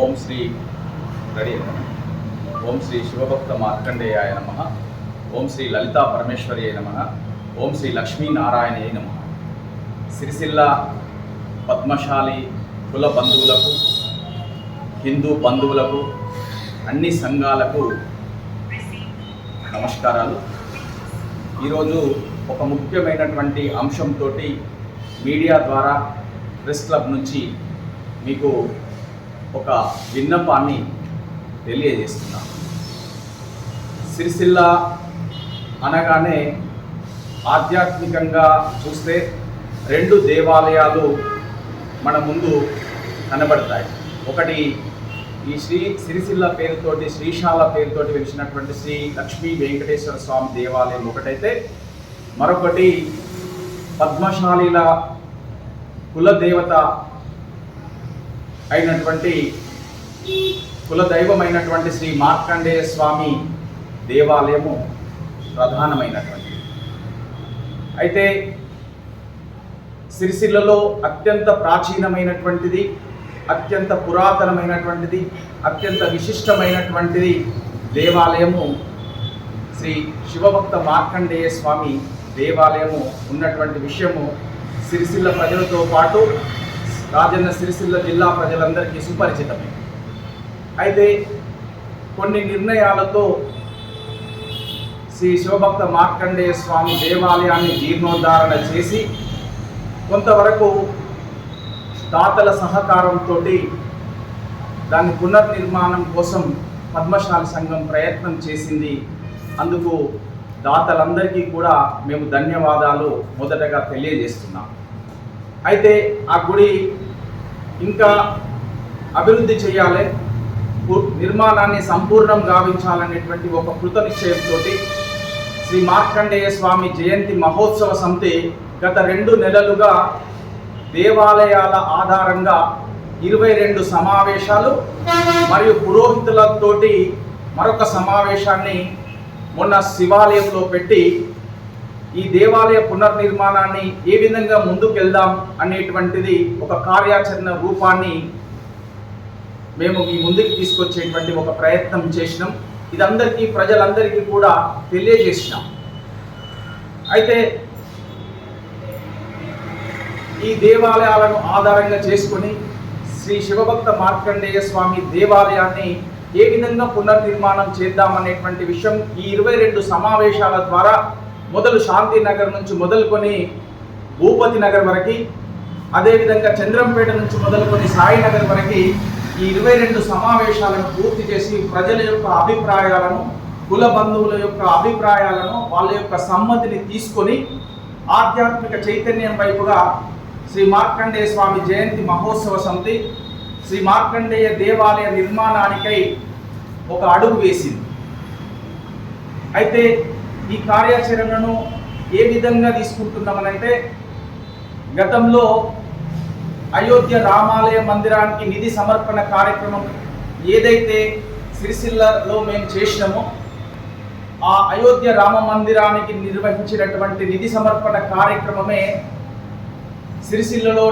ఓం శ్రీ ఓం శ్రీ శివభక్త మార్కండేయాయ నమః. ఓం శ్రీ లలితా పరమేశ్వర్యై నమః. ఓం శ్రీ లక్ష్మీనారాయణయై నమః. సిరిసిల్ల పద్మశాలి కుల బంధువులకు, హిందూ బంధువులకు, అన్ని సంఘాలకు నమస్కారాలు. ఈరోజు ఒక ముఖ్యమైనటువంటి అంశంతో మీడియా ద్వారా ప్రెస్ క్లబ్ నుంచి మీకు ఒక విన్నపాన్ని తెలియజేస్తున్నాను. సిరిసిల్ల అనగానే ఆధ్యాత్మికంగా చూస్తే రెండు దేవాలయాలు మన ముందు కనబడతాయి. ఒకటి ఈ సిరిసిల్ల పేరుతోటి, శ్రీశాల పేరుతోటి వెలిసినటువంటి శ్రీ లక్ష్మీ వెంకటేశ్వర స్వామి దేవాలయం ఒకటైతే, మరొకటి పద్మశాలీల కులదేవత అయినటువంటి కులదైవమైనటువంటి శ్రీ మార్కండేయ స్వామి దేవాలయము ప్రధానమైనటువంటి. అయితే సిరిసిల్లలో అత్యంత ప్రాచీనమైనటువంటిది, అత్యంత పురాతనమైనటువంటిది, అత్యంత విశిష్టమైనటువంటిది దేవాలయము శ్రీ శివభక్త మార్కండేయ స్వామి దేవాలయము ఉన్నటువంటి విషయము సిరిసిల్ల ప్రజలతో పాటు రాజన్న సిరిసిల్ల జిల్లా ప్రజలందరికీ సుపరిచితమే. అయితే కొన్ని నిర్ణయాలతో శ్రీ శివభక్త మార్కండేయ స్వామి దేవాలయాన్ని జీర్ణోద్ధారణ చేసి కొంతవరకు దాతల సహకారంతో దాని పునర్నిర్మాణం కోసం పద్మశాలి సంఘం ప్రయత్నం చేసింది. అందుకు దాతలందరికీ కూడా మేము ధన్యవాదాలు మొదటగా తెలియజేస్తున్నాం. అయితే ఆ గుడి ఇంకా అభివృద్ధి చేయాలి, నిర్మాణాన్ని సంపూర్ణం గావించాలనేటువంటి ఒక కృత నిశ్చయంతో శ్రీ మార్కండేయ స్వామి జయంతి మహోత్సవ సమితి గత 2 నెలలుగా దేవాలయాల ఆధారంగా 22 సమావేశాలు మరియు పురోహితులతోటి మరొక సమావేశాన్ని మొన్న శివాలయంలో పెట్టి ఈ దేవాలయ పునర్నిర్మాణాన్ని ఏ విధంగా ముందుకెళ్దాం అనేటువంటిది ఒక కార్యాచరణ రూపాన్ని మేము మీ ముందుకు తీసుకొచ్చేటువంటి ఒక ప్రయత్నం చేసినాం. ఇదందరికీ ప్రజలందరికీ కూడా తెలియజేసినాం. అయితే ఈ దేవాలయాలను ఆధారంగా చేసుకొని శ్రీ శివభక్త మార్కండేయ స్వామి దేవాలయాన్ని ఏ విధంగా పునర్నిర్మాణం చేద్దామనేటువంటి విషయం ఈ 22 సమావేశాల ద్వారా మొదలు శాంతినగర్ నుంచి మొదలుకొని భూపతి నగర్ వరకు, అదేవిధంగా చంద్రంపేట నుంచి మొదలుకొని సాయినగర్ వరకు ఈ 22 సమావేశాలను పూర్తి చేసి ప్రజల యొక్క అభిప్రాయాలను, కుల బంధువుల యొక్క అభిప్రాయాలను, వాళ్ళ యొక్క సమ్మతిని తీసుకొని ఆధ్యాత్మిక చైతన్యం వైపుగా శ్రీ మార్కండేయ స్వామి జయంతి మహోత్సవ సమితి శ్రీ మార్కండేయ దేవాలయ నిర్మాణానికై ఒక అడుగు వేసింది. అయితే ఈ కార్యాచరణను ఏ విధంగా తీసుకుంటున్నామనంటే, గతంలో అయోధ్య రామాలయ మందిరానికి నిధి సమర్పణ కార్యక్రమం ఏదైతే సిరిసిల్లలో మేము చేసినామో, ఆ అయోధ్య రామ మందిరానికి నిర్వహించినటువంటి నిధి సమర్పణ కార్యక్రమమే సిరిసిల్లలో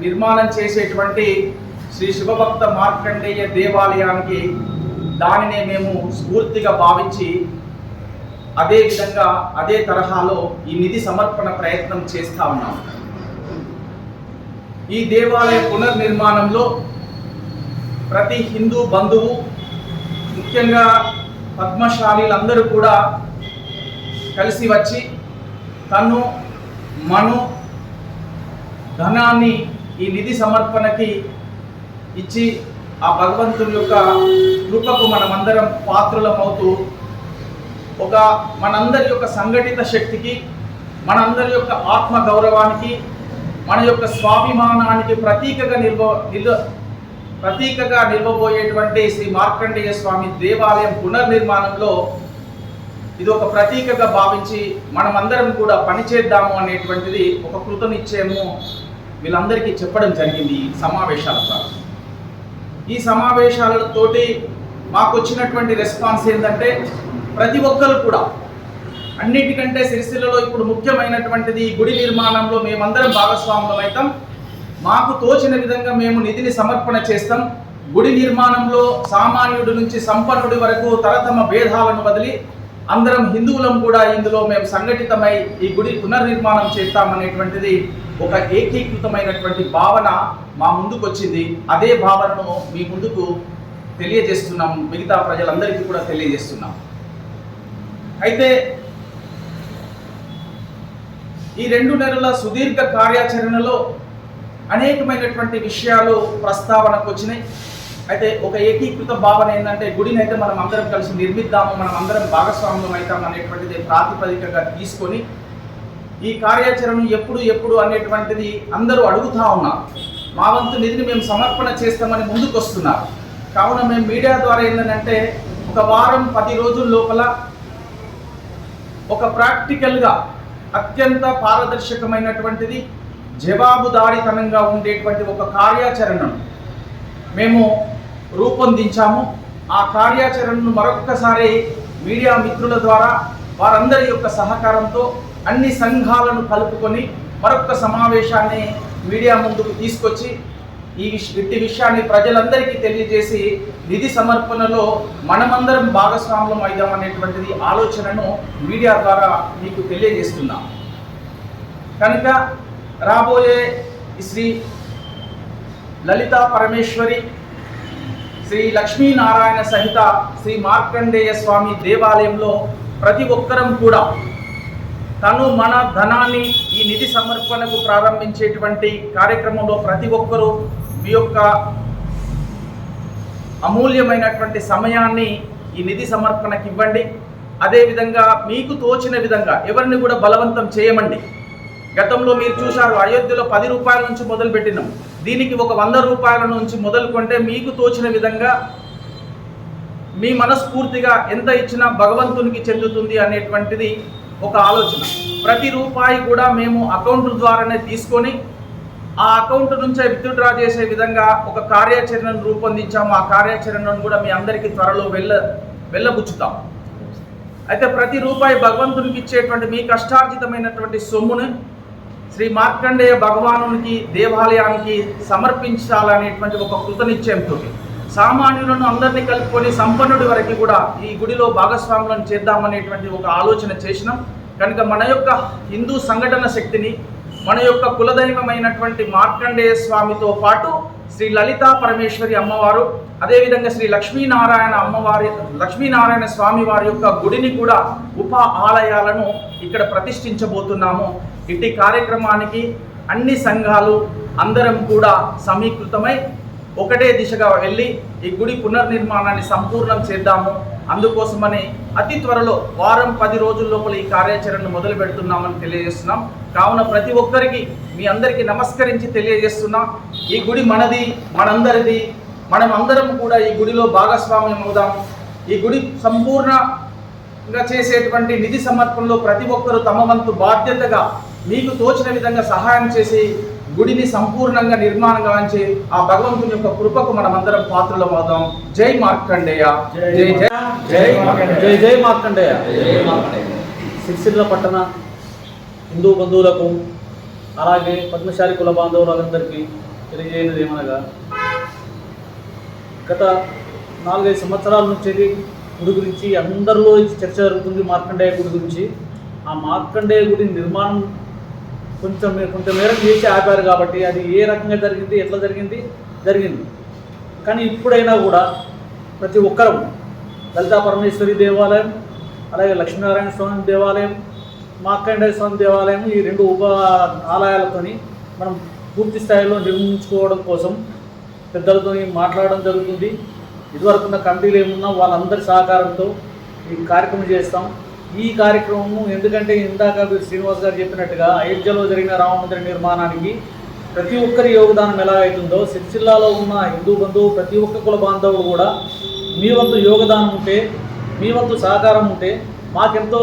నిర్మాణం చేసేటువంటి శ్రీ శివభక్త మార్కండేయ దేవాలయానికి దానినే మేము స్ఫూర్తిగా భావించి అదే విధంగా అదే తరహాలో ఈ నిధి సమర్పణ ప్రయత్నం చేస్తూ ఉన్నాం. ఈ దేవాలయ పునర్నిర్మాణంలో ప్రతి హిందూ బంధువు, ముఖ్యంగా పద్మశాలీలందరూ కూడా కలిసి వచ్చి తను మను ధనాన్ని ఈ నిధి సమర్పణకి ఇచ్చి ఆ భగవంతుని యొక్క కృపకు మనమందరం పాత్రులమవుతూ ఒక మనందరి యొక్క సంఘటిత శక్తికి, మనందరి యొక్క ఆత్మ గౌరవానికి, మన యొక్క స్వాభిమానానికి ప్రతీకగా నిలవబోయేటువంటి శ్రీ మార్కండేయ స్వామి దేవాలయం పునర్నిర్మాణంలో ఇది ఒక ప్రతీకగా భావించి మనమందరం కూడా పనిచేద్దాము అనేటువంటిది ఒక కృత నిశ్చయము వీళ్ళందరికీ చెప్పడం జరిగింది ఈ సమావేశాల ద్వారా. ఈ సమావేశాలతోటి మాకు వచ్చినటువంటి రెస్పాన్స్ ఏంటంటే, ప్రతి ఒక్కరు కూడా అన్నిటికంటే సిరిసిల్లలో ఇప్పుడు ముఖ్యమైనటువంటిది ఈ గుడి నిర్మాణంలో మేమందరం భాగస్వాములం అవుతాం. మాకు తోచిన విధంగా మేము నిధిని సమర్పణ చేస్తాం. గుడి నిర్మాణంలో సామాన్యుడి నుంచి సంపన్నుడి వరకు తరతమ భేదాలను వదిలి అందరం హిందువులం కూడా ఇందులో మేము సంఘటితమై ఈ గుడి పునర్నిర్మాణం చేస్తామనేటువంటిది ఒక ఏకీకృతమైనటువంటి భావన మా ముందుకు వచ్చింది. అదే భావనను మీ ముందుకు తెలియజేస్తున్నాం, మిగతా ప్రజలందరికీ కూడా తెలియజేస్తున్నాం. అయితే ఈ 2 నెలల సుదీర్ఘ కార్యాచరణలో అనేకమైనటువంటి విషయాలు ప్రస్తావనకు వచ్చినాయి. అయితే ఒక ఏకీకృత భావన ఏంటంటే గుడిని అయితే మనం అందరం కలిసి నిర్మిద్దాము, మనం అందరం భాగస్వామ్యం అవుతాం అనేటువంటిది ప్రాతిపదికగా తీసుకొని ఈ కార్యాచరణ ఎప్పుడు అనేటువంటిది అందరూ అడుగుతూ ఉన్నారు. మా వంతు నిధిని మేము సమర్పణ చేస్తామని ముందుకు వస్తున్నారు. కావున మేము మీడియా ద్వారా ఏంటంటే ఒక వారం 10 రోజుల లోపల ఒక ప్రాక్టికల్గా అత్యంత పారదర్శకమైనటువంటిది జవాబుదారీతనంగా ఉండేటువంటి ఒక కార్యాచరణను మేము రూపొందించాము. ఆ కార్యాచరణను మరొక్కసారి మీడియా మిత్రుల ద్వారా వారందరి యొక్క సహకారంతో అన్ని సంఘాలను కలుపుకొని మరొక్క సమావేశాన్ని మీడియా ముందుకు తీసుకొచ్చి ఇట్టి విషయాన్ని ప్రజలందరికీ తెలియజేసి నిధి సమర్పణలో మనమందరం భాగస్వామ్యం అయిదాం అనేటువంటిది ఆలోచనను మీడియా ద్వారా మీకు తెలియజేస్తున్నాం. కనుక రాబోయే శ్రీ లలితా పరమేశ్వరి, శ్రీ లక్ష్మీనారాయణ సహిత శ్రీ మార్కండేయ స్వామి దేవాలయంలో ప్రతి ఒక్కరం కూడా తను మన ధనాన్ని ఈ నిధి సమర్పణకు ప్రారంభించేటువంటి కార్యక్రమంలో ప్రతి ఒక్కరూ మీ యొక్క అమూల్యమైనటువంటి సమయాన్ని ఈ నిధి సమర్పణకి ఇవ్వండి. అదేవిధంగా మీకు తోచిన విధంగా ఎవరిని కూడా బలవంతం చేయమండి. గతంలో మీరు చూశారు, అయోధ్యలో 10 రూపాయల నుంచి మొదలు పెట్టినాం. దీనికి ఒక 100 రూపాయల నుంచి మొదలుకుంటే మీకు తోచిన విధంగా మీ మనస్ఫూర్తిగా ఎంత ఇచ్చినా భగవంతునికి చెందుతుంది అనేటువంటిది ఒక ఆలోచన. ప్రతి రూపాయి కూడా మేము అకౌంట్ ద్వారానే తీసుకొని ఆ అకౌంట్ నుంచే విత్డ్రా చేసే విధంగా ఒక కార్యాచరణను రూపొందించాము. ఆ కార్యాచరణను కూడా మీ అందరికీ త్వరలో వెళ్ళబుచ్చుతాం. అయితే ప్రతి రూపాయి భగవంతునికి ఇచ్చేటువంటి మీ కష్టార్జితమైనటువంటి సొమ్మును శ్రీ మార్కండేయ భగవానునికి దేవాలయానికి సమర్పించాలనేటువంటి ఒక కృతనిశ్చయంతో సామాన్యులను అందరినీ కలుపుకొని సంపన్నుడి వరకు కూడా ఈ గుడిలో భాగస్వాములను చేద్దామనేటువంటి ఒక ఆలోచన చేసినాం. కనుక మన యొక్క హిందూ సంఘటన శక్తిని, మన యొక్క కులదైవమైనటువంటి మార్కండేయ స్వామితో పాటు శ్రీ లలితా పరమేశ్వరి అమ్మవారు, అదేవిధంగా శ్రీ లక్ష్మీనారాయణ స్వామి వారి యొక్క గుడిని కూడా ఉప ఆలయాలను ఇక్కడ ప్రతిష్ఠించబోతున్నాము. ఇట్టి కార్యక్రమానికి అన్ని సంఘాలు అందరం కూడా సమీకృతమై ఒకటే దిశగా వెళ్ళి ఈ గుడి పునర్నిర్మాణాన్ని సంపూర్ణం చేద్దాము. అందుకోసమని అతి త్వరలో వారం 10 రోజుల లోపల ఈ కార్యాచరణను మొదలు పెడుతున్నామని తెలియజేస్తున్నాం. కావున ప్రతి ఒక్కరికి మీ అందరికీ నమస్కరించి తెలియజేస్తున్నాం, ఈ గుడి మనది, మనందరిది. మనం అందరం కూడా ఈ గుడిలో భాగస్వామ్యం అవుదాం. ఈ గుడి సంపూర్ణంగా చేసేటువంటి నిధి సమర్పణలో ప్రతి ఒక్కరూ తమ వంతు బాధ్యతగా మీకు తోచిన విధంగా సహాయం చేసి గుడిని సంపూర్ణంగా నిర్మాణం గావించి ఆ భగవంతుని యొక్క కృపకు మనం అందరం పాత్రలం అవుదాం. జై మార్కండేయ, జై జై జై జై జై మార్కండేయ. సిరిసిల్ల పట్టణ హిందూ బంధువులకు అలాగే పద్మశాలి కుల బాంధవులందరికీ తెలియజేయనిది ఏమనగా, గత 4-5 సంవత్సరాల నుంచి గుడి గురించి అందరిలో చర్చ జరుగుతుంది. మార్కండేయ గుడి గురించి. ఆ మార్కండేయ గుడి నిర్మాణం కొంచెం మేరకు చేసి ఆపారు కాబట్టి అది ఏ రకంగా జరిగింది, ఎట్లా జరిగింది. కానీ ఇప్పుడైనా కూడా ప్రతి ఒక్కరం లలితా పరమేశ్వరి దేవాలయం, అలాగే లక్ష్మీనారాయణ స్వామి దేవాలయం, మార్కండేయ స్వామి దేవాలయం, ఈ 2 ఉప ఆలయాలతోని మనం పూర్తి స్థాయిలో నిర్మించుకోవడం కోసం పెద్దలతో మాట్లాడడం జరుగుతుంది. ఇదివరకున్న కమిటీలు ఏమున్నా వాళ్ళందరి సహకారంతో ఈ కార్యక్రమం చేస్తాం. ఈ కార్యక్రమము ఎందుకంటే ఇందాక శ్రీనివాస్ గారు చెప్పినట్టుగా అయోధ్యలో జరిగిన రామమందిర నిర్మాణానికి ప్రతి ఒక్కరి యోగదానం ఎలా అవుతుందో సిరిసిల్లాలో ఉన్న హిందూ బంధువు ప్రతి ఒక్క కుల బాంధవుడు కూడా మీ వంతు యోగదానం ఉంటే, మీ వంతు సహకారం ఉంటే మాకెంతో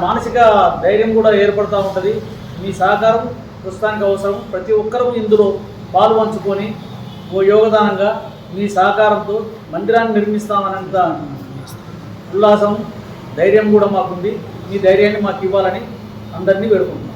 మానసిక ధైర్యం కూడా ఏర్పడుతూ ఉంటుంది. మీ సహకారం ప్రస్తుతానికి అవసరం. ప్రతి ఒక్కరూ ఇందులో పాలు పంచుకొని ఓ యోగదానంగా మీ సహకారంతో మందిరాన్ని నిర్మిస్తామన్నంత ఉల్లాసం, ధైర్యం కూడా మాకుంది. మీ ధైర్యాన్ని మాకు ఇవ్వాలని అందరినీ వేడుకుంటున్నాం.